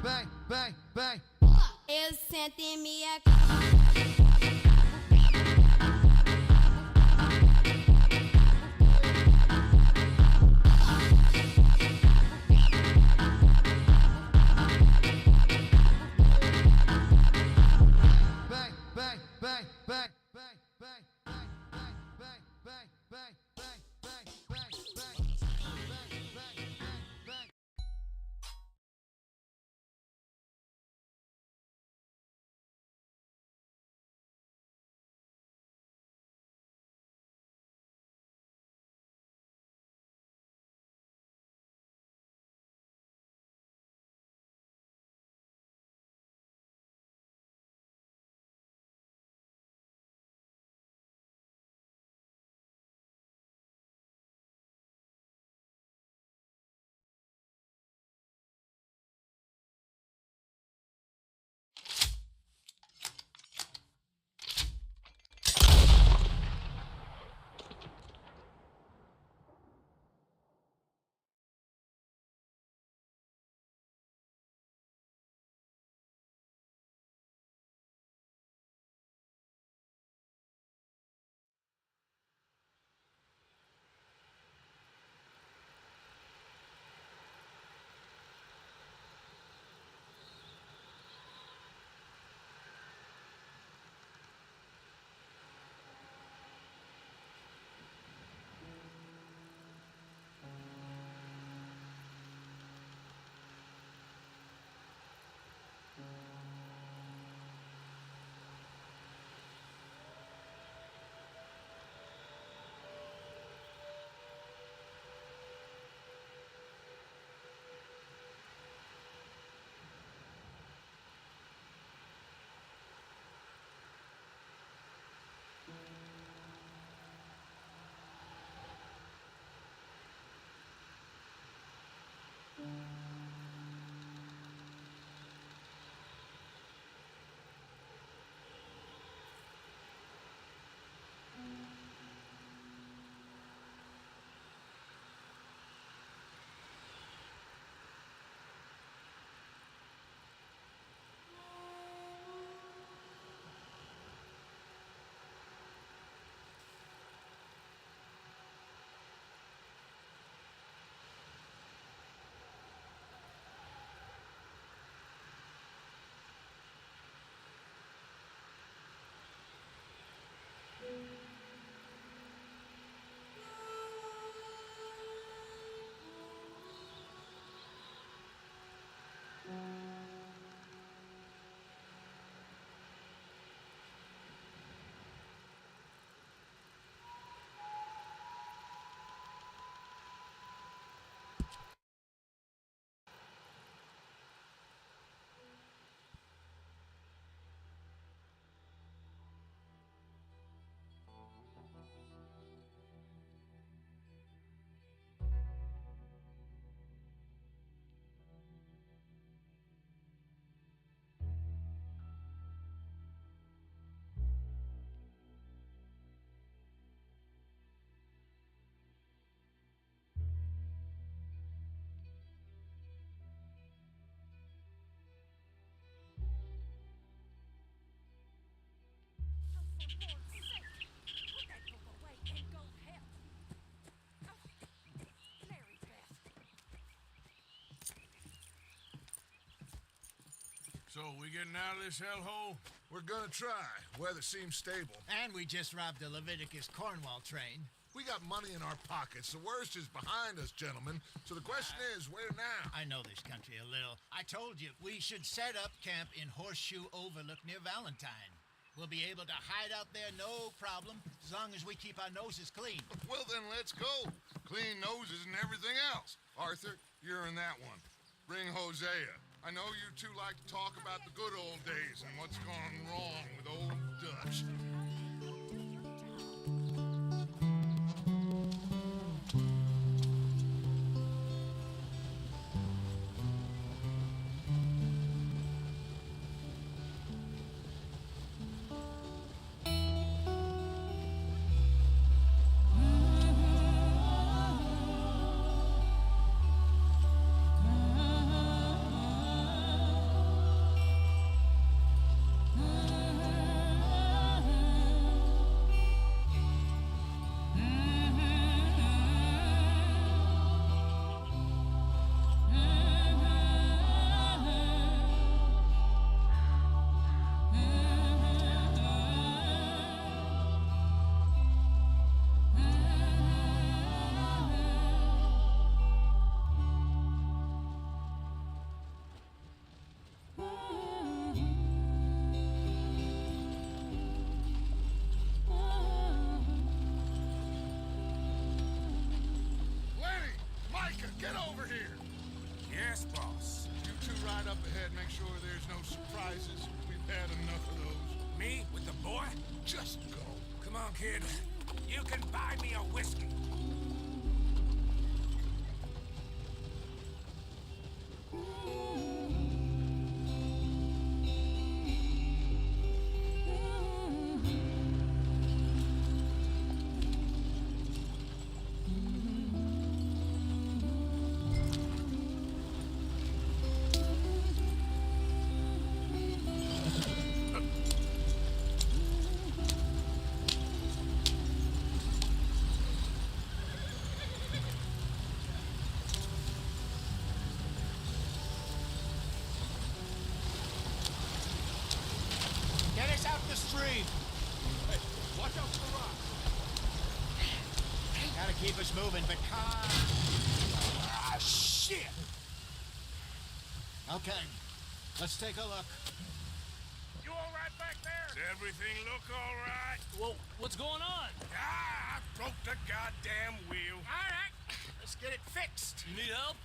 bang, bang, bang. Eu sento em minha Bang, bang, bang, bang, bang, bang, bang, bang, bang, bang, bang, bang, bang, bang, bang. So, we getting out of this hellhole? We're gonna try. Weather seems stable. And we just robbed the Leviticus Cornwall train. We got money in our pockets. The worst is behind us, gentlemen. So the question is, where now? I know this country a little. I told you, we should set up camp in Horseshoe Overlook near Valentine. We'll be able to hide out there no problem, as long as we keep our noses clean. Well, then let's go. Clean noses and everything else. Arthur, you're in that one. Bring Hosea. I know you two like to talk about the good old days and what's gone wrong with old Dutch. up ahead, make sure there's no surprises. We've had enough of those. Me with the boy? Just go. Come on, kid. You can buy me a whiskey. Get us out the stream. Hey, watch out for the rocks. Gotta keep us moving, but calm. Ah, shit! Okay, let's take a look. You all right back there? Does everything look all right? Well, what's going on? Ah, I broke the goddamn wheel. All right, let's get it fixed. You need help?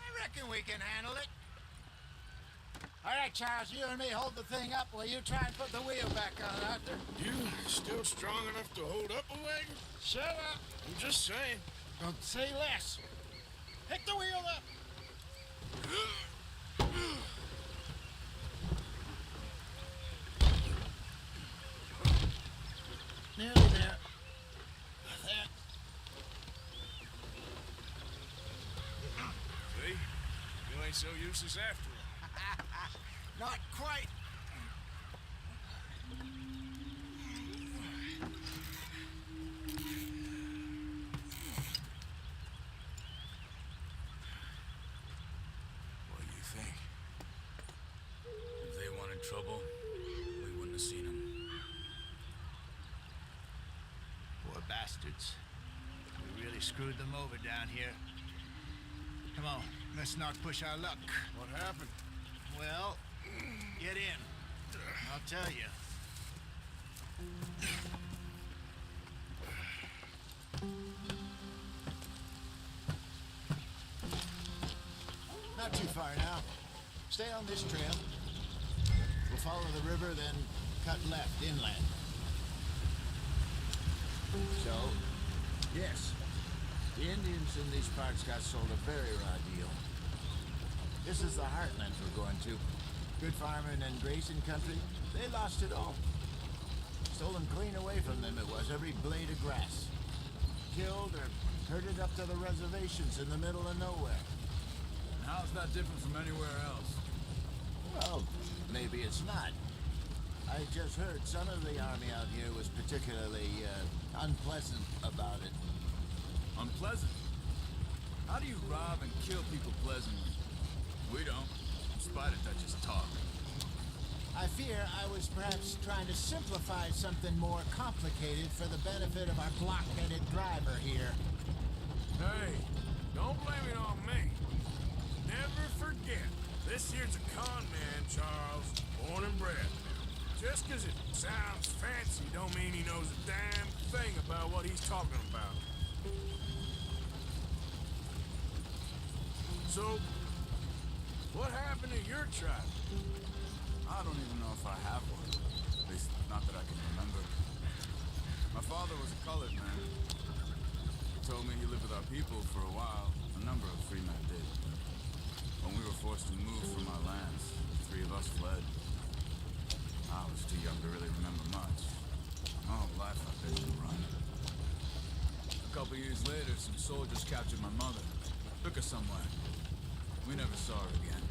I reckon we can handle it. All right, Charles, you and me hold the thing up while you try and put the wheel back on, Arthur. You still strong enough to hold up a wagon? Shut up. I'm just saying. Don't say less. Pick the wheel up. Nearly there. There. See? You ain't so useless after all. Not quite. What do you think? If they wanted trouble, we wouldn't have seen them. Poor bastards. We really screwed them over down here. Come on, let's not push our luck. What happened? Well, get in. I'll tell you. Not too far now. Stay on this trail. We'll follow the river, then cut left inland. So, yes, the Indians in these parts got sold a very raw deal. This is the heartland we're going to. Good farming and grazing country, they lost it all. Stolen clean away from them it was, every blade of grass. Killed or herded up to the reservations in the middle of nowhere. How's that different from anywhere else? Well, maybe it's not. I just heard some of the army out here was particularly, unpleasant about it. Unpleasant? How do you rob and kill people pleasantly? We don't, in spite of Dutch's talk. I fear I was perhaps trying to simplify something more complicated for the benefit of our block-headed driver here. Hey, don't blame it on me. Never forget, this here's a con man, Charles, born and bred. Just 'cause it sounds fancy don't mean he knows a damn thing about what he's talking about. So, what happened to your tribe? I don't even know if I have one. At least, not that I can remember. My father was a colored man. He told me he lived with our people for a while. A number of free men did. When we were forced to move from our lands, the three of us fled. I was too young to really remember much. My whole life I've been on the run. A couple years later, some soldiers captured my mother. Took her somewhere. We never saw her again.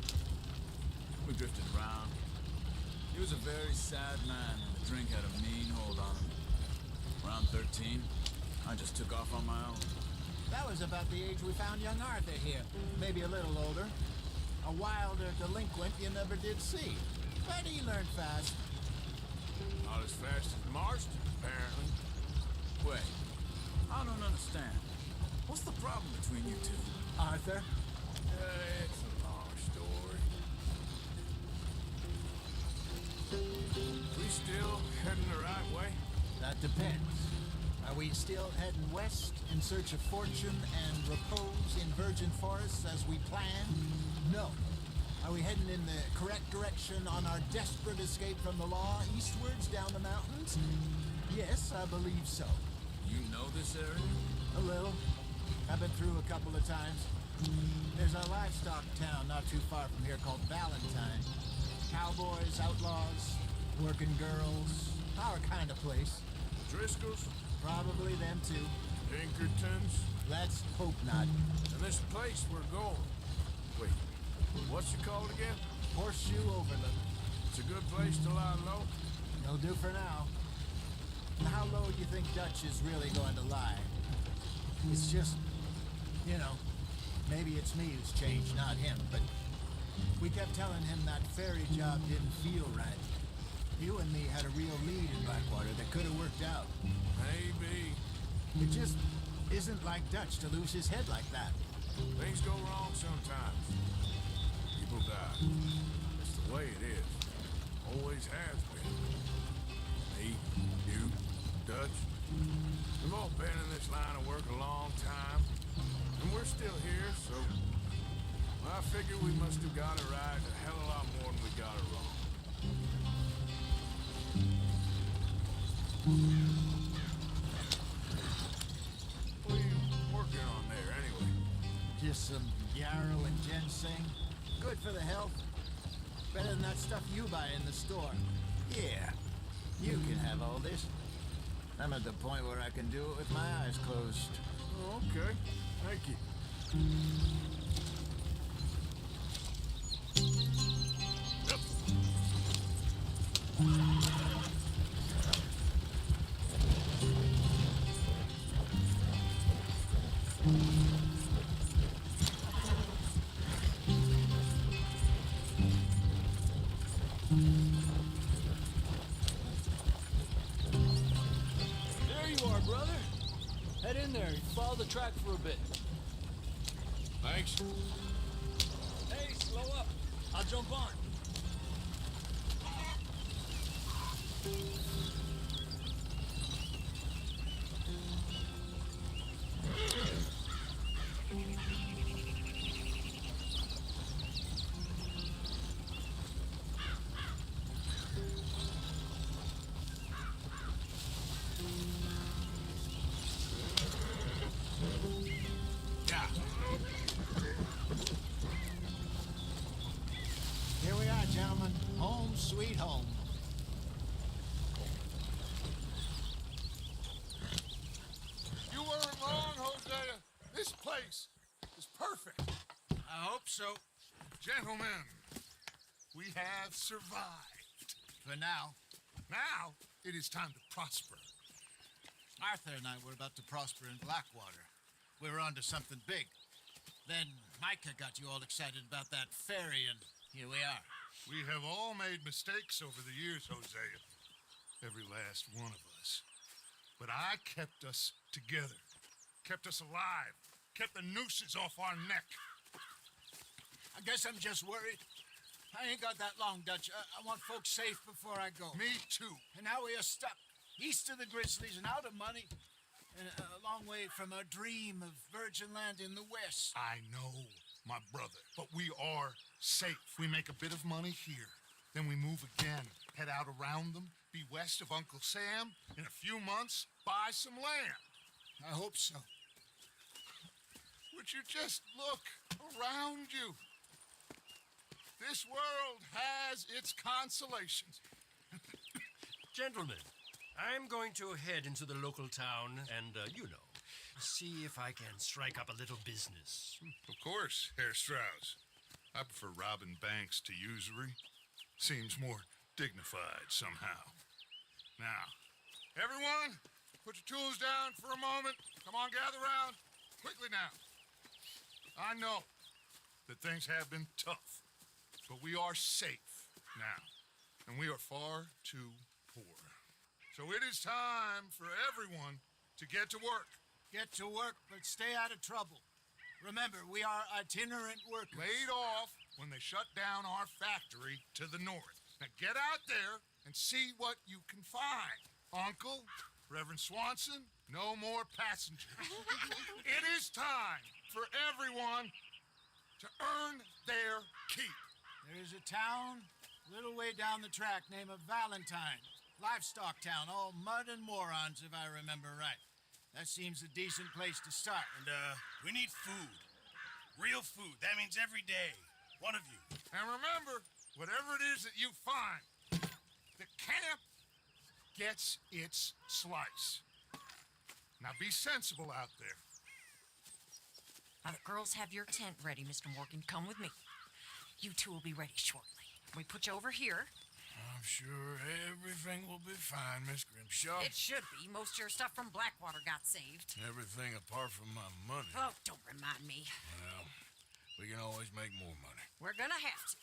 We drifted around. He was a very sad man, and the drink had a mean hold on him. Around 13, I just took off on my own. That was about the age we found young Arthur here. Maybe a little older. A wilder delinquent you never did see. But he learned fast. Not as fast as Marston, apparently. Wait, I don't understand. What's the problem between you two? Arthur? It's a long story. We still heading the right way? That depends. Are we still heading west in search of fortune and repose in virgin forests as we planned? No. Are we heading in the correct direction on our desperate escape from the law eastwards down the mountains? Yes, I believe so. You know this area? A little. I've been through a couple of times. There's a livestock town not too far from here called Valentine. Cowboys, outlaws, working girls, our kind of place. Driscoll's? Probably them too. Pinkertons? Let's hope not. And this place we're going. Wait, what's it called again? Horseshoe Overlook. It's a good place to lie low. It'll do for now. How low do you think Dutch is really going to lie? It's just, you know, maybe it's me who's changed, not him, but we kept telling him that ferry job didn't feel right. You and me had a real lead in Blackwater that could have worked out. Maybe. It just isn't like Dutch to lose his head like that. Things go wrong sometimes. People die. It's the way it is. Always has been. Me, you, Dutch. We've all been in this line of work a long time. And we're still here, so I figure we must have got it right a hell of a lot more than we got it wrong. What are you working on there, anyway? Just some yarrow and ginseng. Good for the health. Better than that stuff you buy in the store. Yeah, you can have all this. I'm at the point where I can do it with my eyes closed. Oh, okay. Thank you. Yep. There you are, brother. Head in there and follow the track for a bit. Thanks. Hey, slow up. I'll jump on. Yeah. Here we are, gentlemen. Home sweet home. You weren't wrong, Hosea. This place is perfect. I hope so. Gentlemen, we have survived. For now. Now, it is time to prosper. Arthur and I were about to prosper in Blackwater. We were onto something big. Then Micah got you all excited about that ferry, and here we are. We have all made mistakes over the years, Hosea. Every last one of us. But I kept us together. Kept us alive. Kept the nooses off our neck. I guess I'm just worried. I ain't got that long, Dutch. I want folks safe before I go. Me too. And now we are stuck east of the Grizzlies and out of money and a long way from our dream of virgin land in the west. I know, my brother. But we are safe. We make a bit of money here. Then we move again. Head out around them. Be west of Uncle Sam. In a few months, buy some land. I hope so. Would you just look around you? This world has its consolations. Gentlemen, I'm going to head into the local town and, see if I can strike up a little business. Of course, Herr Strauss. I prefer robbing banks to usury. Seems more dignified somehow. Now, everyone, put your tools down for a moment. Come on, gather round. Quickly now. I know that things have been tough, but we are safe now, and we are far too poor. So it is time for everyone to get to work. Get to work, but stay out of trouble. Remember, we are itinerant workers. Laid off when they shut down our factory to the north. Now get out there and see what you can find. Uncle, Reverend Swanson, no more passengers. It is time for everyone to earn their keep. There is a town a little way down the track named Valentine. Livestock town, all mud and morons, if I remember right. That seems a decent place to start. And, we need food. Real food. That means every day. One of you. And remember, whatever it is that you find, the camp gets its slice. Now be sensible out there. Now the girls have your tent ready, Mr. Morgan. Come with me. You two will be ready shortly. We put you over here. I'm sure everything will be fine, Miss Grimshaw. It should be. Most of your stuff from Blackwater got saved. Everything apart from my money. Oh, don't remind me. Well, we can always make more money. We're gonna have to.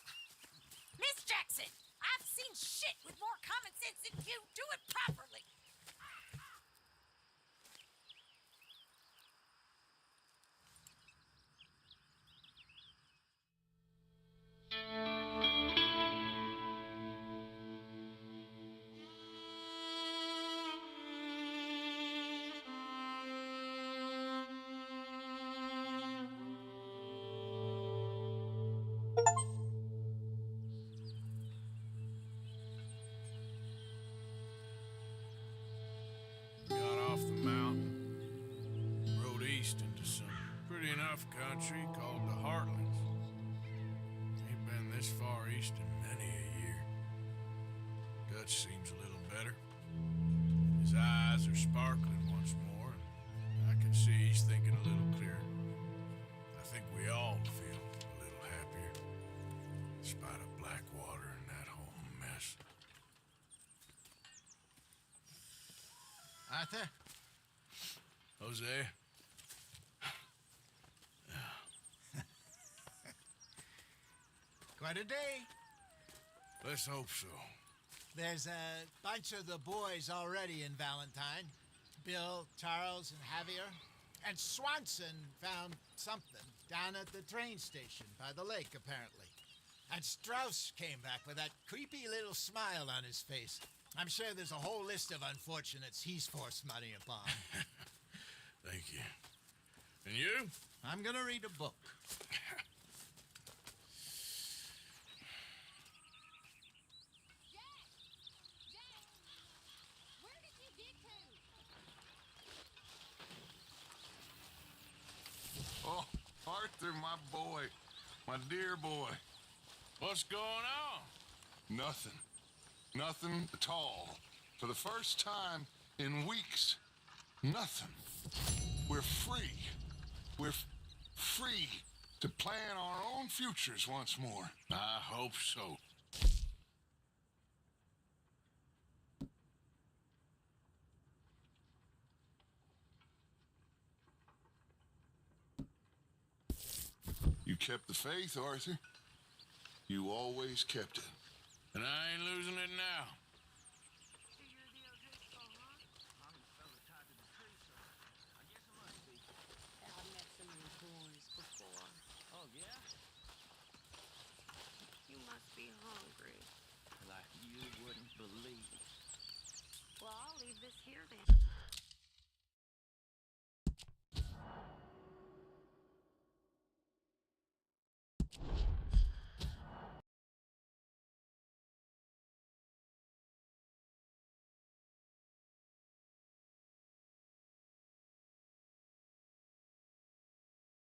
Miss Jackson, I've seen shit with more common sense than you. Do it properly. Got off the mountain, rode east into some pretty enough country called the Heartlands. Ain't been this far east in many a year. Dutch seems a little better. His eyes are sparkling once more, and I can see he's thinking a little clearer. I think we all feel a little happier, in spite of Blackwater and that whole mess. Arthur? Jose? Quite a day. Let's hope so. There's a bunch of the boys already in Valentine. Bill, Charles, and Javier. And Swanson found something down at the train station by the lake, apparently. And Strauss came back with that creepy little smile on his face. I'm sure there's a whole list of unfortunates he's forced money upon. Thank you. And you? I'm gonna read a book. Where did you get to? Oh, Arthur, my boy. My dear boy. What's going on? Nothing. Nothing at all. For the first time in weeks, nothing. We're free. We're free to plan our own futures once more. I hope so. You kept the faith, Arthur. You always kept it. And I ain't losing it now. I've met some of your boys before. Oh, yeah? You must be hungry. Like you wouldn't believe. Well, I'll leave this here then.